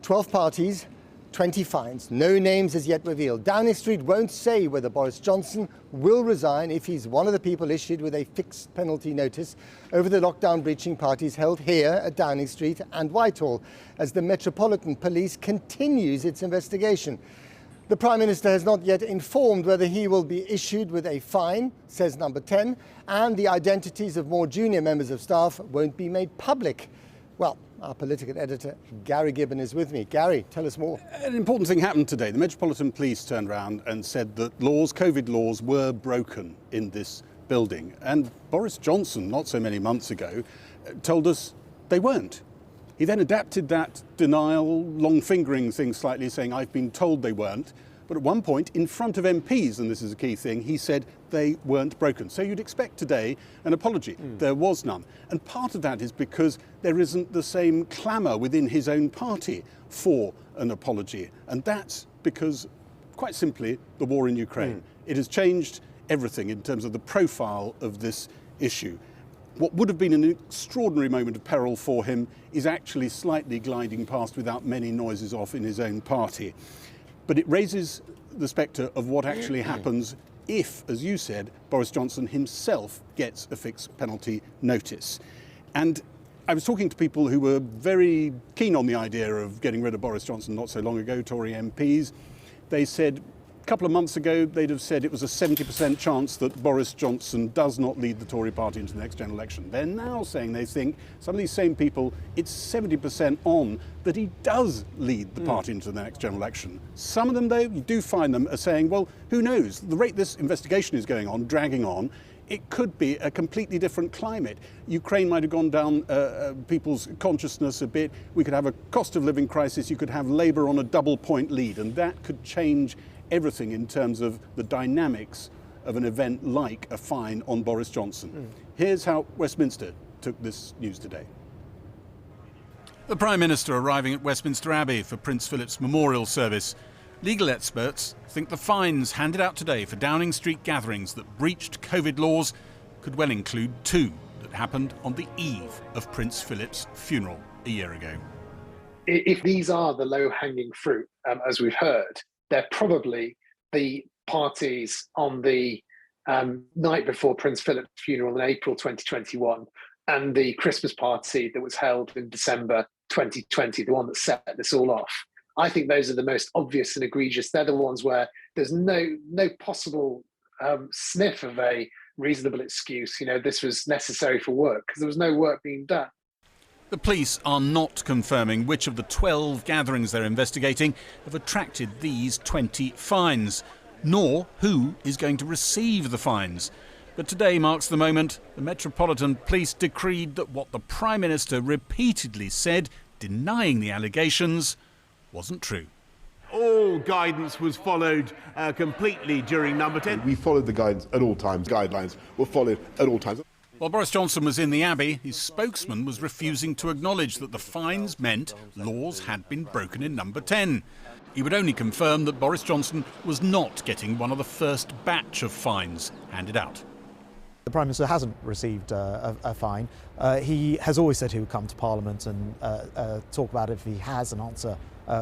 12 parties, 20 fines. No names as yet revealed. Downing Street won't say whether Boris Johnson will resign if he's one of the people issued with a fixed penalty notice over the lockdown breaching parties held here at Downing Street and Whitehall as the Metropolitan Police continues its investigation. The Prime Minister has not yet informed whether he will be issued with a fine, says Number 10, and the identities of more junior members of staff won't be made public. Well, our political editor, Gary Gibbon, is with me. Gary, tell us more. An important thing happened today. The Metropolitan Police turned around and said that COVID laws were broken in this building. And Boris Johnson, not so many months ago, told us they weren't. He then adapted that denial, long-fingering things slightly, saying, I've been told they weren't. But at one point, in front of MPs, and this is a key thing, he said they weren't broken. So you'd expect today an apology. There was none. And part of that is because there isn't the same clamour within his own party for an apology. And that's because, quite simply, the war in Ukraine. It has changed everything in terms of the profile of this issue. What would have been an extraordinary moment of peril for him is actually slightly gliding past without many noises off in his own party. But it raises the spectre of what actually happens if, as you said, Boris Johnson himself gets a fixed penalty notice. And I was talking to people who were very keen on the idea of getting rid of Boris Johnson not so long ago, Tory MPs. They said a couple of months ago they'd have said it was a 70% chance that Boris Johnson does not lead the Tory party into the next general election. They're now saying they think, some of these same people, it's 70% on that he does lead the party into the next general election. Some of them, though, you do find them are saying, well, who knows? The rate this investigation is going on, dragging on, it could be a completely different climate. Ukraine might have gone down people's consciousness a bit. We could have a cost of living crisis. You could have Labour on a double-point lead, and that could change everything in terms of the dynamics of an event like a fine on Boris Johnson. Here's how Westminster took this news today. The Prime Minister arriving at Westminster Abbey for Prince Philip's memorial service. Legal experts think the fines handed out today for Downing Street gatherings that breached COVID laws could well include two that happened on the eve of Prince Philip's funeral a year ago. If these are the low-hanging fruit, as we've heard, they're probably the parties on the night before Prince Philip's funeral in April 2021 and the Christmas party that was held in December 2020, the one that set this all off. I think those are the most obvious and egregious. They're the ones where there's no possible sniff of a reasonable excuse. You know, this was necessary for work because there was no work being done. The police are not confirming which of the 12 gatherings they're investigating have attracted these 20 fines, nor who is going to receive the fines. But today marks the moment the Metropolitan Police decreed that what the Prime Minister repeatedly said, denying the allegations, wasn't true. All guidance was followed completely during Number 10. We followed the guidance at all times. Guidelines were followed at all times. While Boris Johnson was in the Abbey, his spokesman was refusing to acknowledge that the fines meant laws had been broken in Number 10. He would only confirm that Boris Johnson was not getting one of the first batch of fines handed out. The Prime Minister hasn't received a fine. He has always said he would come to Parliament and talk about it if he has and answer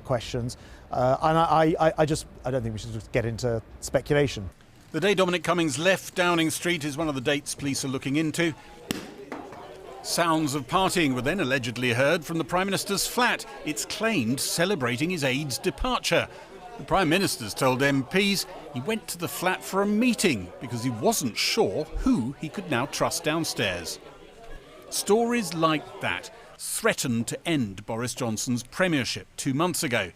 questions. And I don't think we should just get into speculation. The day Dominic Cummings left Downing Street is one of the dates police are looking into. Sounds of partying were then allegedly heard from the Prime Minister's flat. It's claimed celebrating his aide's departure. The Prime Minister's told MPs he went to the flat for a meeting because he wasn't sure who he could now trust downstairs. Stories like that threatened to end Boris Johnson's premiership 2 months ago.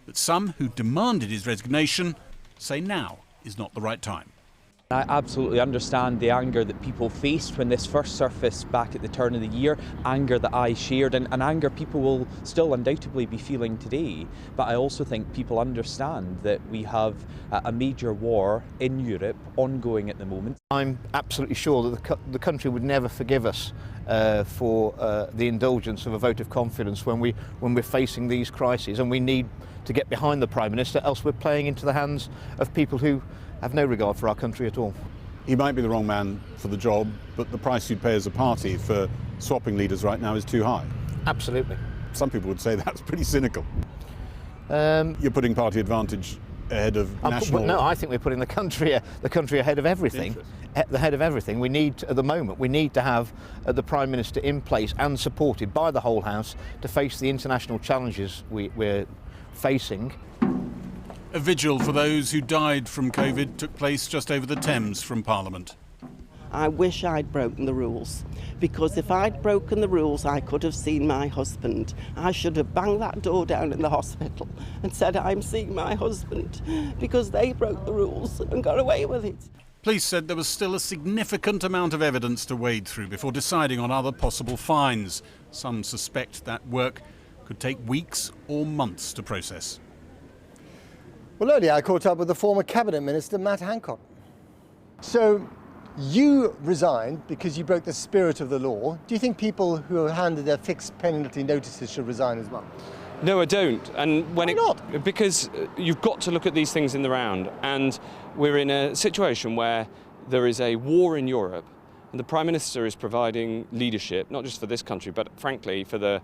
But some who demanded his resignation say now is not the right time. I absolutely understand the anger that people faced when this first surfaced back at the turn of the year, anger that I shared and anger people will still undoubtedly be feeling today. But I also think people understand that we have a major war in Europe ongoing at the moment. I'm absolutely sure that the country would never forgive us for the indulgence of a vote of confidence when we're facing these crises, and we need to get behind the Prime Minister, else we're playing into the hands of people who have no regard for our country at all. He might be the wrong man for the job, but the price you'd pay as a party for swapping leaders right now is too high. Absolutely. Some people would say that's pretty cynical. You're putting party advantage ahead of national... No, I think we're putting the country ahead of everything. The head of everything. We need, at the moment, we need to have the Prime Minister in place and supported by the whole House to face the international challenges we're facing. A vigil for those who died from COVID took place just over the Thames from Parliament. I wish I'd broken the rules, because if I'd broken the rules, I could have seen my husband. I should have banged that door down in the hospital and said, I'm seeing my husband, because they broke the rules and got away with it. Police said there was still a significant amount of evidence to wade through before deciding on other possible fines. Some suspect that work could take weeks or months to process. Well, earlier I caught up with the former Cabinet Minister, Matt Hancock. So, you resigned because you broke the spirit of the law. Do you think people who have handed their fixed penalty notices should resign as well? No, I don't. And Why not? Because you've got to look at these things in the round. And we're in a situation where there is a war in Europe, and the Prime Minister is providing leadership, not just for this country, but frankly for the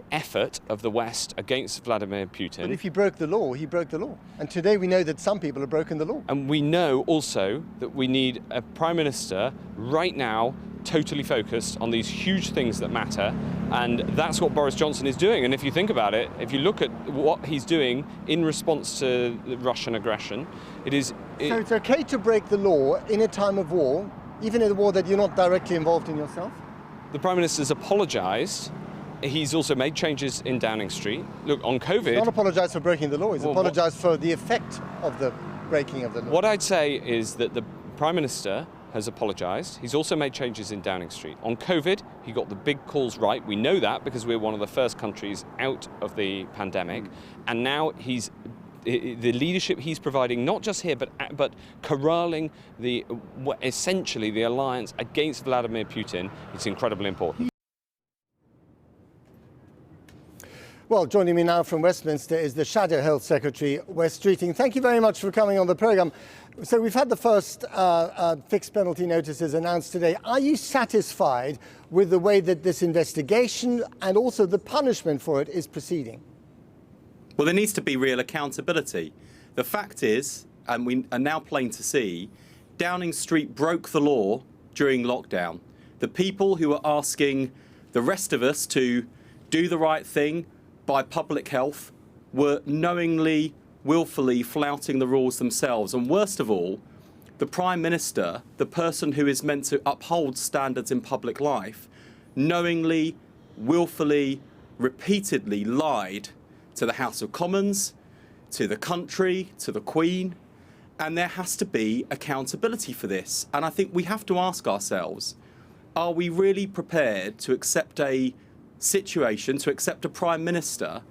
effort of the West against Vladimir Putin. But if he broke the law, he broke the law. And today we know that some people have broken the law. And we know also that we need a Prime Minister right now totally focused on these huge things that matter, and that's what Boris Johnson is doing. And if you think about it, if you look at what he's doing in response to the Russian aggression, So it's okay to break the law in a time of war, even in a war that you're not directly involved in yourself? The Prime Minister's apologised. He's also made changes in Downing Street. Look, on COVID... He's not apologised for breaking the law, he's apologised for the effect of the breaking of the law. What I'd say is that the Prime Minister has apologised. He's also made changes in Downing Street. On COVID, he got the big calls right. We know that because we're one of the first countries out of the pandemic. And now the leadership he's providing, not just here, but corralling essentially the alliance against Vladimir Putin, it's incredibly important. Well, joining me now from Westminster is the Shadow Health Secretary, Wes Streeting. Thank you very much for coming on the programme. So we've had the first fixed penalty notices announced today. Are you satisfied with the way that this investigation and also the punishment for it is proceeding? Well, there needs to be real accountability. The fact is, and we are now plain to see, Downing Street broke the law during lockdown. The people who are asking the rest of us to do the right thing by public health were knowingly, willfully flouting the rules themselves. And worst of all, the Prime Minister, the person who is meant to uphold standards in public life, knowingly, willfully, repeatedly lied to the House of Commons, to the country, to the Queen. And there has to be accountability for this. And I think we have to ask ourselves, are we really prepared to accept a situation, to accept a Prime Minister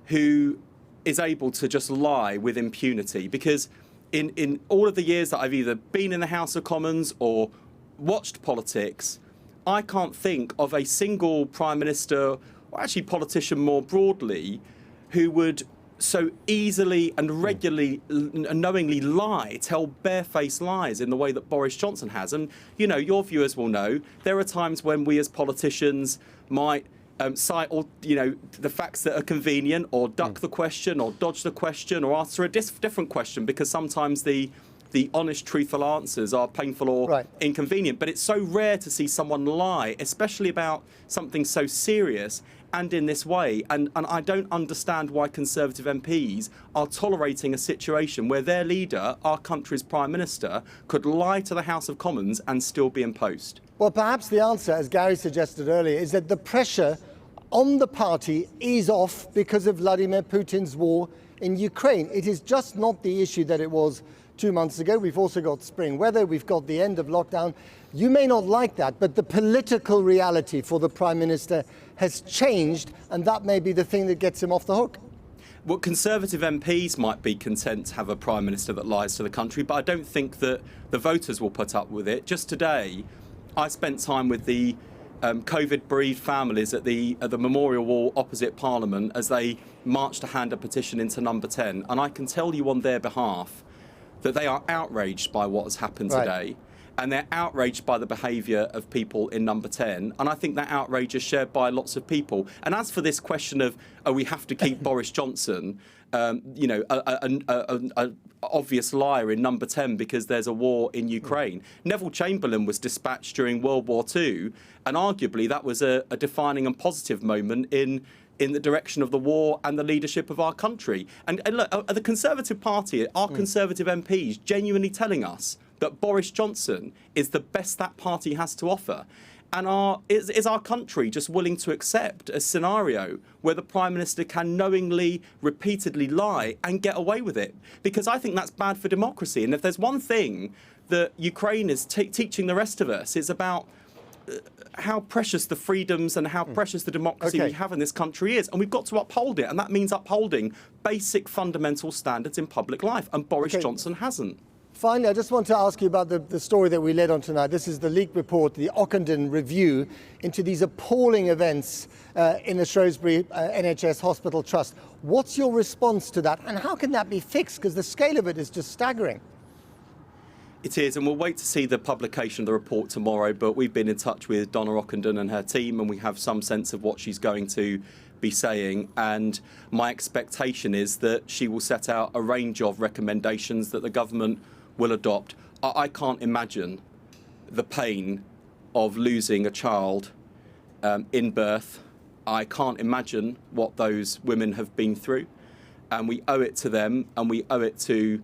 who is able to just lie with impunity? Because in all of the years that I've either been in the House of Commons or watched politics, I can't think of a single Prime Minister, or actually politician more broadly, who would so easily and regularly and knowingly lie, tell barefaced lies in the way that Boris Johnson has. And, you know, your viewers will know there are times when we as politicians might cite all, the facts that are convenient, or duck the question, or dodge the question, or answer a different question, because sometimes the honest, truthful answers are painful or inconvenient. But it's so rare to see someone lie, especially about something so serious and in this way. And I don't understand why Conservative MPs are tolerating a situation where their leader, our country's Prime Minister, could lie to the House of Commons and still be in post. Well, perhaps the answer, as Gary suggested earlier, is that the pressure on the party is off because of Vladimir Putin's war in Ukraine. It is just not the issue that it was 2 months ago. We've also got spring weather. We've got the end of lockdown. You may not like that, but the political reality for the Prime Minister has changed, and that may be the thing that gets him off the hook. Well, Conservative MPs might be content to have a Prime Minister that lies to the country, but I don't think that the voters will put up with it. Just today, I spent time with the COVID-bereaved families at the memorial wall opposite Parliament as they marched to hand a petition into number 10. And I can tell you on their behalf that they are outraged by what has happened today. and they're outraged by the behaviour of people in Number 10. And I think that outrage is shared by lots of people. And as for this question of, we have to keep Boris Johnson, you know, an obvious liar in Number 10 because there's a war in Ukraine. Neville Chamberlain was dispatched during World War II, and arguably that was a defining and positive moment in the direction of the war and the leadership of our country. And look, the Conservative Party, our Conservative MPs genuinely telling us that Boris Johnson is the best that party has to offer. And is our country just willing to accept a scenario where the Prime Minister can knowingly, repeatedly lie and get away with it? Because I think that's bad for democracy. And if there's one thing that Ukraine is teaching the rest of us, it's about how precious the freedoms and how precious the democracy we have in this country is. And we've got to uphold it. And that means upholding basic fundamental standards in public life. And Boris Johnson hasn't. Finally, I just want to ask you about the story that we led on tonight. This is the leaked report, the Ockenden review into these appalling events in the Shrewsbury NHS Hospital Trust. What's your response to that, and how can that be fixed? Because the scale of it is just staggering. It is, and we'll wait to see the publication of the report tomorrow, but we've been in touch with Donna Ockenden and her team, and we have some sense of what she's going to be saying, and my expectation is that she will set out a range of recommendations that the government will adopt. I can't imagine the pain of losing a child in birth. I can't imagine what those women have been through, and we owe it to them, and we owe it to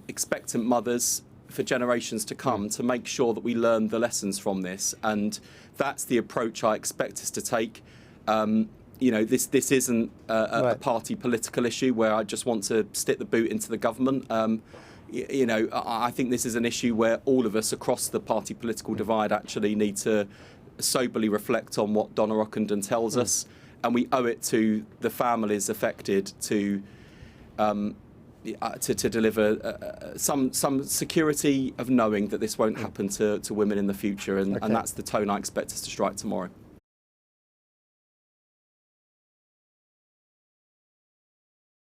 expectant mothers for generations to come to make sure that we learn the lessons from this. And that's the approach I expect us to take. You know, this isn't a party political issue where I just want to stick the boot into the government. You know, I think this is an issue where all of us across the party political divide actually need to soberly reflect on what Donna Ockenden tells us, and we owe it to the families affected to deliver some security of knowing that this won't happen to women in the future, and that's the tone I expect us to strike tomorrow.